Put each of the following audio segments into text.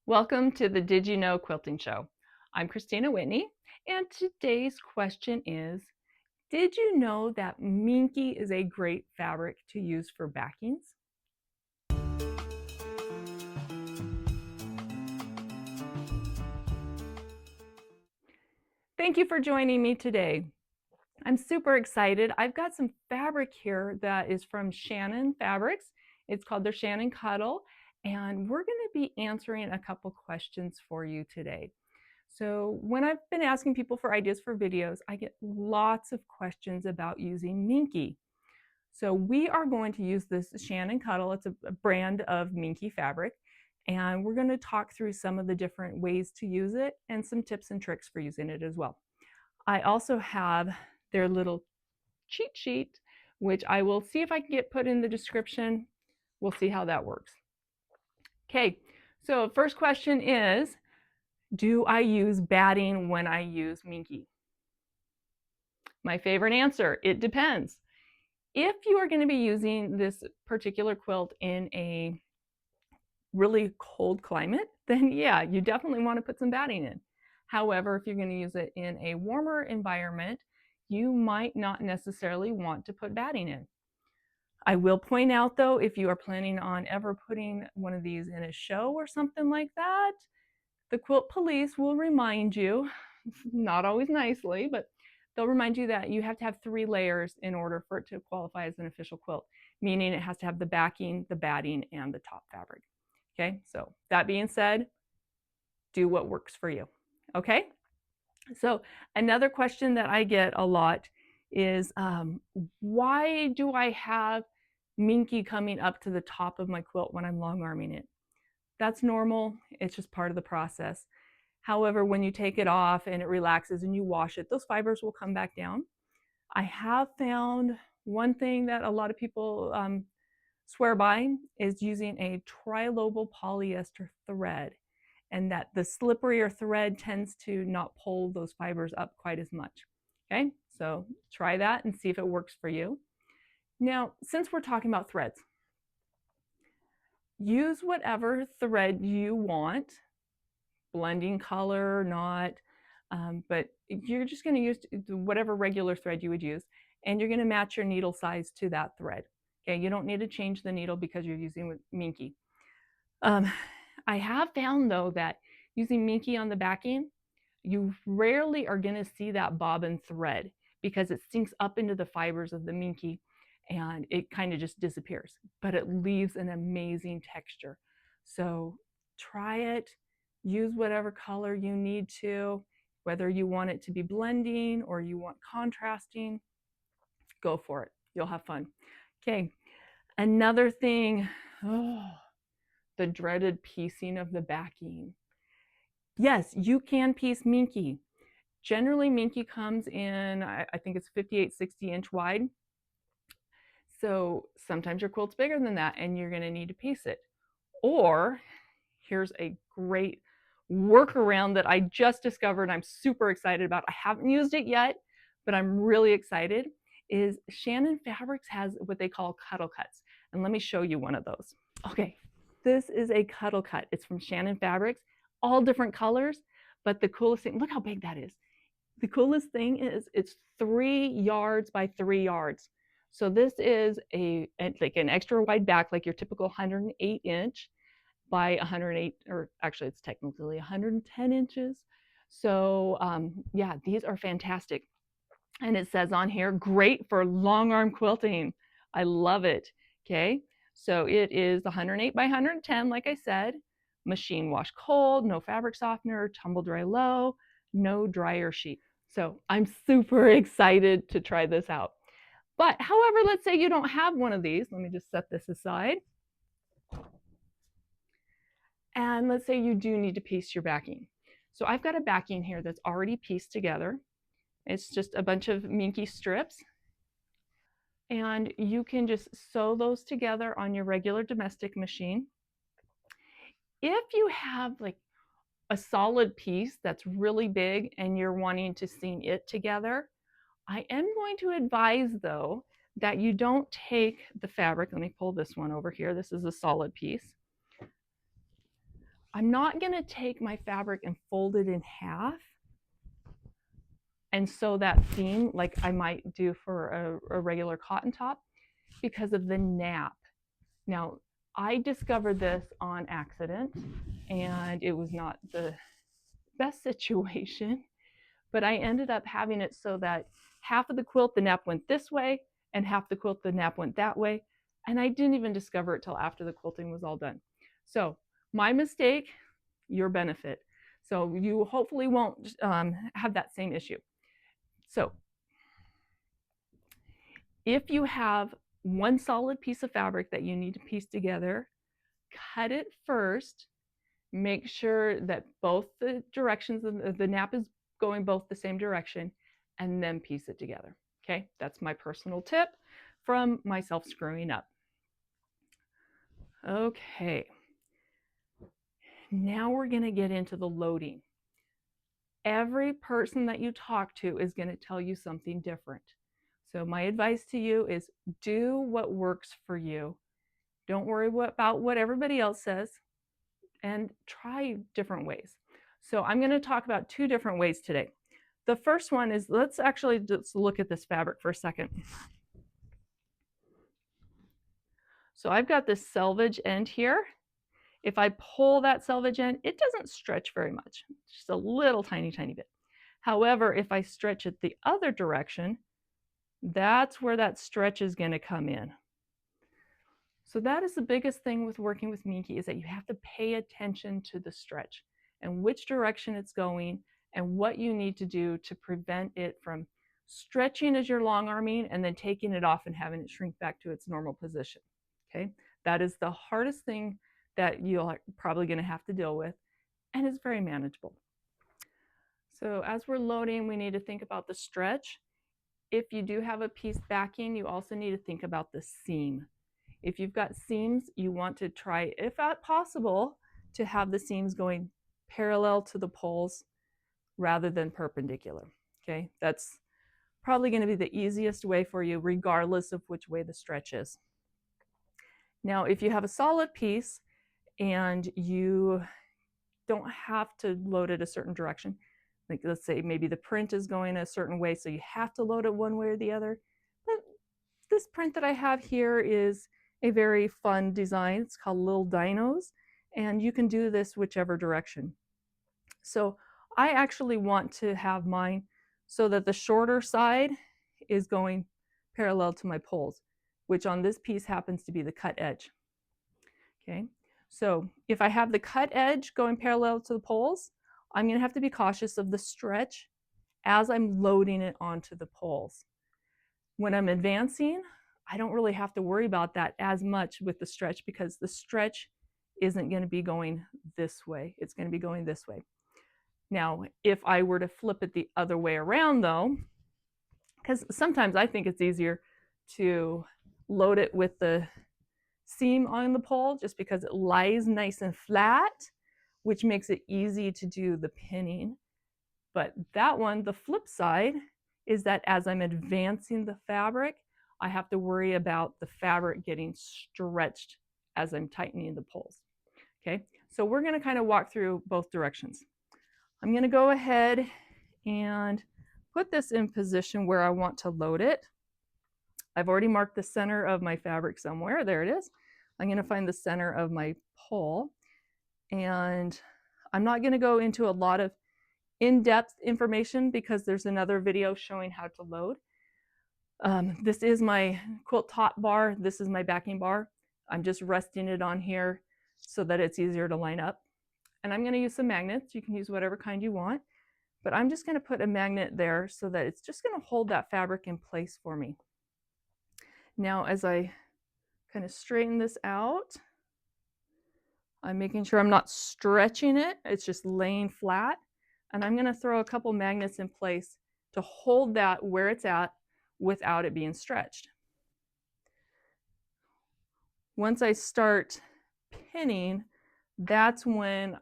Welcome to the Did You Know Quilting Show. I'm Christina Whitney, and today's question is, did you know that Minky is a great fabric to use for backings? Thank you for joining me today. I'm super excited. I've got some fabric here that is from Shannon Fabrics. It's called their Shannon Cuddle, and we're going to be answering a couple questions for you today. So when I've been asking people for ideas for videos, I get lots of questions about using Minky. So we are going to use this Shannon Cuddle. It's a brand of Minky fabric, and we're going to talk through some of the different ways to use it and some tips and tricks for using it as well. I also have their little cheat sheet, which I will see if I can get put in the description. We'll see how that works. Okay, so first question is, do I use batting when I use Minky? My favorite answer, it depends. If you are going to be using this particular quilt in a really cold climate, then yeah, you definitely want to put some batting in. However, if you're going to use it in a warmer environment, you might not necessarily want to put batting in. I will point out though, if you are planning on ever putting one of these in a show or something like that, the quilt police will remind you, not always nicely, but they'll remind you that you have to have 3 layers in order for it to qualify as an official quilt, meaning it has to have the backing, the batting, and the top fabric. Okay, so that being said, do what works for you. Okay, so another question that I get a lot is, why do I have Minky coming up to the top of my quilt when I'm long arming it? That's normal, it's just part of the process. However, when you take it off and it relaxes and you wash it, those fibers will come back down. I have found one thing that a lot of people swear by is using a trilobal polyester thread, and that the slipperier thread tends to not pull those fibers up quite as much. Okay, so try that and see if it works for you. Now, since we're talking about threads, use whatever thread you want, blending color or not, but you're just going to use whatever regular thread you would use, and you're going to match your needle size to that thread. Okay, you don't need to change the needle because you're using Minky. I have found though that using Minky on the backing, you rarely are going to see that bobbin thread because it sinks up into the fibers of the Minky and it kind of just disappears, but it leaves an amazing texture. So try it, use whatever color you need to, whether you want it to be blending or you want contrasting, go for it. You'll have fun. Okay, another thing, the dreaded piecing of the backing. Yes, you can piece Minky. Generally, Minky comes in, I think it's 58, 60 inch wide. So sometimes your quilt's bigger than that and you're gonna need to piece it. Or here's a great workaround that I just discovered I'm super excited about. I haven't used it yet, but I'm really excited, is Shannon Fabrics has what they call cuddle cuts. And let me show you one of those. Okay, this is a cuddle cut. It's from Shannon Fabrics, all different colors, but the coolest thing, look how big that is. The coolest thing is it's 3 yards by 3 yards. So this is like an extra wide back, like your typical 108 inch by 108, or actually it's technically 110 inches. So yeah, these are fantastic. And it says on here, great for long arm quilting. I love it. Okay, so it is 108 by 110, like I said, machine wash cold, no fabric softener, tumble dry low, no dryer sheet. So I'm super excited to try this out. But however, let's say you don't have one of these. Let me just set this aside. And let's say you do need to piece your backing. So I've got a backing here that's already pieced together. It's just a bunch of Minky strips. And you can just sew those together on your regular domestic machine. If you have like a solid piece that's really big and you're wanting to seam it together, I am going to advise though that you don't take the fabric. Let me pull this one over here. This is a solid piece. I'm not going to take my fabric and fold it in half and sew that seam like I might do for a regular cotton top because of the nap. Now, I discovered this on accident, and it was not the best situation, but I ended up having it so that half of the quilt, the nap went this way, and half the quilt, the nap went that way, and I didn't even discover it till after the quilting was all done. So my mistake, your benefit. So you hopefully won't have that same issue. So if you have one solid piece of fabric that you need to piece together, cut it first. Make sure that both the directions of the nap is going both the same direction, and then piece it together. Okay, that's my personal tip from myself screwing up. Okay, now we're going to get into the loading. Every person that you talk to is going to tell you something different. So my advice to you is do what works for you. Don't worry about what everybody else says, and try different ways. So I'm going to talk about two different ways today. The first one is, let's actually just look at this fabric for a second. So I've got this selvage end here. If I pull that selvage end, it doesn't stretch very much, just a little tiny bit. However, if I stretch it the other direction, that's where that stretch is going to come in. So that is the biggest thing with working with Minky, is that you have to pay attention to the stretch and which direction it's going and what you need to do to prevent it from stretching as you're long arming and then taking it off and having it shrink back to its normal position. Okay, that is the hardest thing that you're probably going to have to deal with, and it's very manageable. So as we're loading, we need to think about the stretch. If you do have a piece backing, you also need to think about the seam. If you've got seams, you want to try, if at possible, to have the seams going parallel to the poles rather than perpendicular. Okay, that's probably going to be the easiest way for you, regardless of which way the stretch is. Now, if you have a solid piece and you don't have to load it a certain direction, like let's say maybe the print is going a certain way, so you have to load it one way or the other. But this print that I have here is a very fun design. It's called Little Dinos, and you can do this whichever direction. So I actually want to have mine so that the shorter side is going parallel to my poles, which on this piece happens to be the cut edge. Okay, so if I have the cut edge going parallel to the poles, I'm going to have to be cautious of the stretch as I'm loading it onto the poles. When I'm advancing, I don't really have to worry about that as much with the stretch, because the stretch isn't going to be going this way. It's going to be going this way. Now, if I were to flip it the other way around though, because sometimes I think it's easier to load it with the seam on the pole just because it lies nice and flat, which makes it easy to do the pinning. But that one, the flip side, is that as I'm advancing the fabric, I have to worry about the fabric getting stretched as I'm tightening the poles. Okay, so we're going to kind of walk through both directions. I'm going to go ahead and put this in position where I want to load it. I've already marked the center of my fabric somewhere. There it is. I'm going to find the center of my pole, and I'm not going to go into a lot of in-depth information because there's another video showing how to load. This is my quilt top bar. This is my backing bar. I'm just resting it on here so that it's easier to line up. And I'm going to use some magnets. You can use whatever kind you want, but I'm just going to put a magnet there so that it's just going to hold that fabric in place for me. Now, as I kind of straighten this out, I'm making sure I'm not stretching it. It's just laying flat. And I'm going to throw a couple magnets in place to hold that where it's at without it being stretched. Once I start pinning, that's when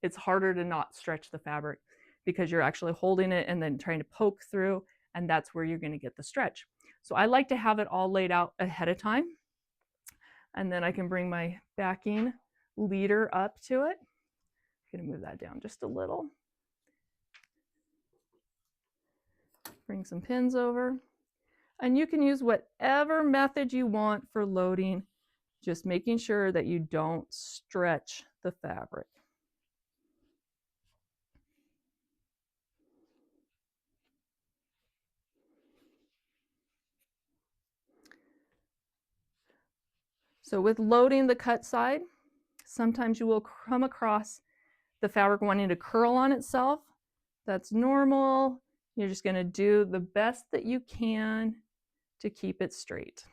it's harder to not stretch the fabric, because you're actually holding it and then trying to poke through, and that's where you're going to get the stretch. So I like to have it all laid out ahead of time, and then I can bring my backing leader up to it. I'm going to move that down just a little. Bring some pins over. And you can use whatever method you want for loading, just making sure that you don't stretch the fabric. So with loading the cut side, sometimes you will come across the fabric wanting to curl on itself. That's normal. You're just going to do the best that you can to keep it straight.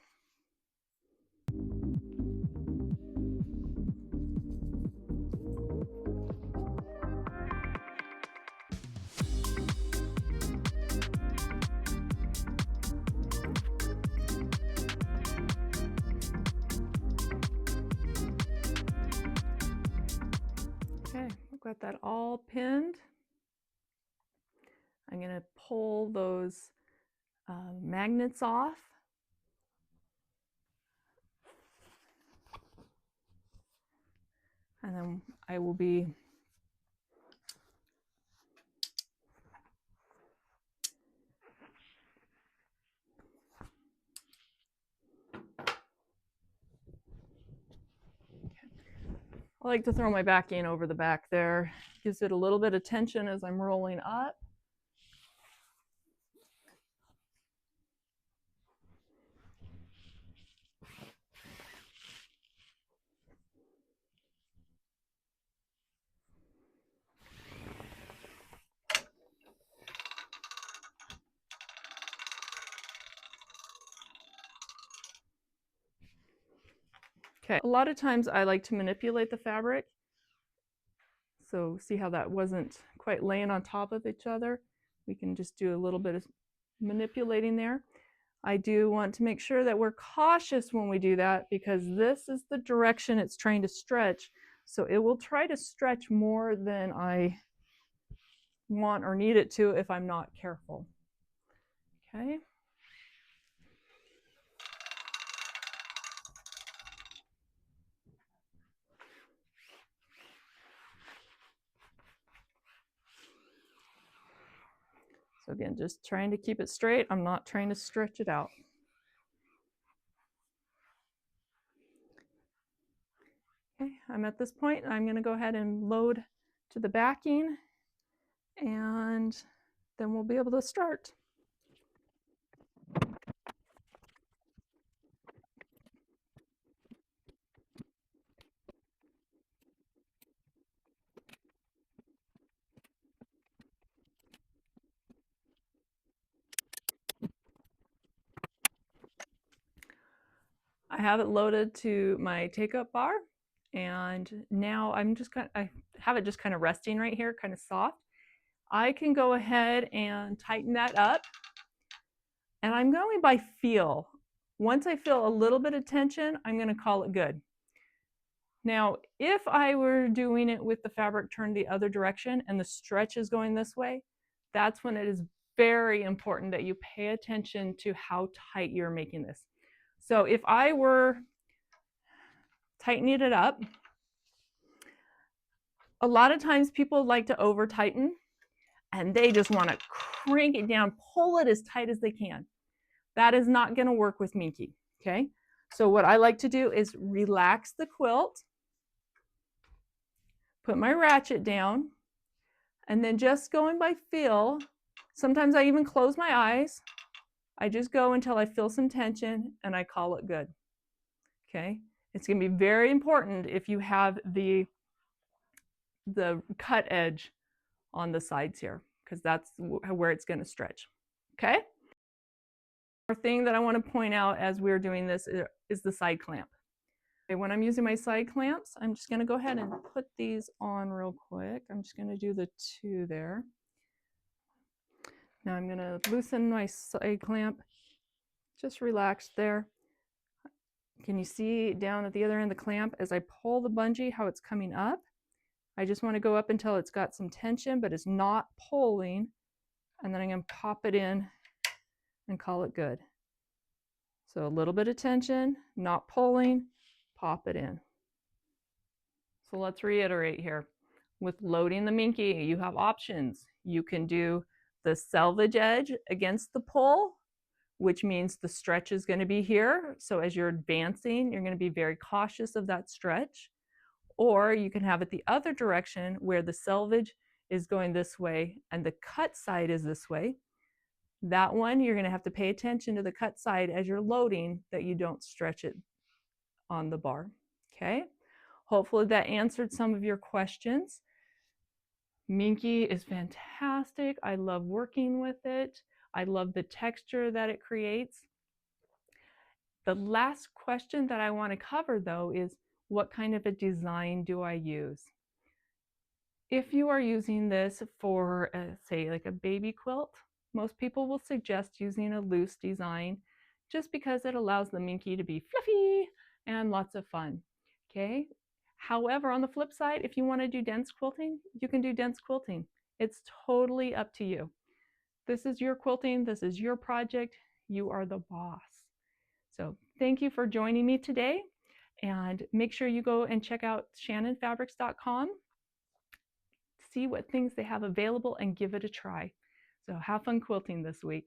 Okay, I've got that all pinned. I'm going to pull those magnets off. And then I will be I like to throw my backing over the back there. Gives it a little bit of tension as I'm rolling up. Okay, a lot of times I like to manipulate the fabric. So see how that wasn't quite laying on top of each other? We can just do a little bit of manipulating there. I do want to make sure that we're cautious when we do that because this is the direction it's trying to stretch. So it will try to stretch more than I want or need it to if I'm not careful. Okay. So again, just trying to keep it straight. I'm not trying to stretch it out. Okay, I'm at this point. I'm going to go ahead and load to the backing, and then we'll be able to start. I have it loaded to my take-up bar, and now I have it just kind of resting right here, kind of soft. I can go ahead and tighten that up, and I'm going by feel. Once I feel a little bit of tension, I'm going to call it good. Now, if I were doing it with the fabric turned the other direction and the stretch is going this way, that's when it is very important that you pay attention to how tight you're making this. So if I were tightening it up, a lot of times people like to over tighten and they just want to crank it down, pull it as tight as they can. That is not going to work with Minky, okay? So what I like to do is relax the quilt, put my ratchet down, and then just going by feel. Sometimes I even close my eyes. I just go until I feel some tension and I call it good. Okay? It's going to be very important if you have the cut edge on the sides here, because that's where it's going to stretch. Okay? One thing that I want to point out as we're doing this is the side clamp. Okay, when I'm using my side clamps, I'm just going to go ahead and put these on real quick. I'm just going to do the 2 there. Now I'm going to loosen my side clamp. Just relax there. Can you see down at the other end of the clamp as I pull the bungee how it's coming up? I just want to go up until it's got some tension, but it's not pulling. And then I'm going to pop it in and call it good. So a little bit of tension, not pulling, pop it in. So let's reiterate here. With loading the Minky, you have options. You can do the selvage edge against the pole, which means the stretch is going to be here. So as you're advancing, you're going to be very cautious of that stretch. Or you can have it the other direction where the selvage is going this way and the cut side is this way. That one, you're going to have to pay attention to the cut side as you're loading, that you don't stretch it on the bar. Okay? Hopefully that answered some of your questions. Minky is fantastic. I love working with it. I love the texture that it creates. The last question that I want to cover, though, is what kind of a design do I use? If you are using this for, say, like a baby quilt, most people will suggest using a loose design just because it allows the Minky to be fluffy and lots of fun. Okay? However, on the flip side, if you want to do dense quilting, you can do dense quilting. It's totally up to you. This is your quilting. This is your project. You are the boss. So thank you for joining me today. And make sure you go and check out shannonfabrics.com. See what things they have available and give it a try. So have fun quilting this week.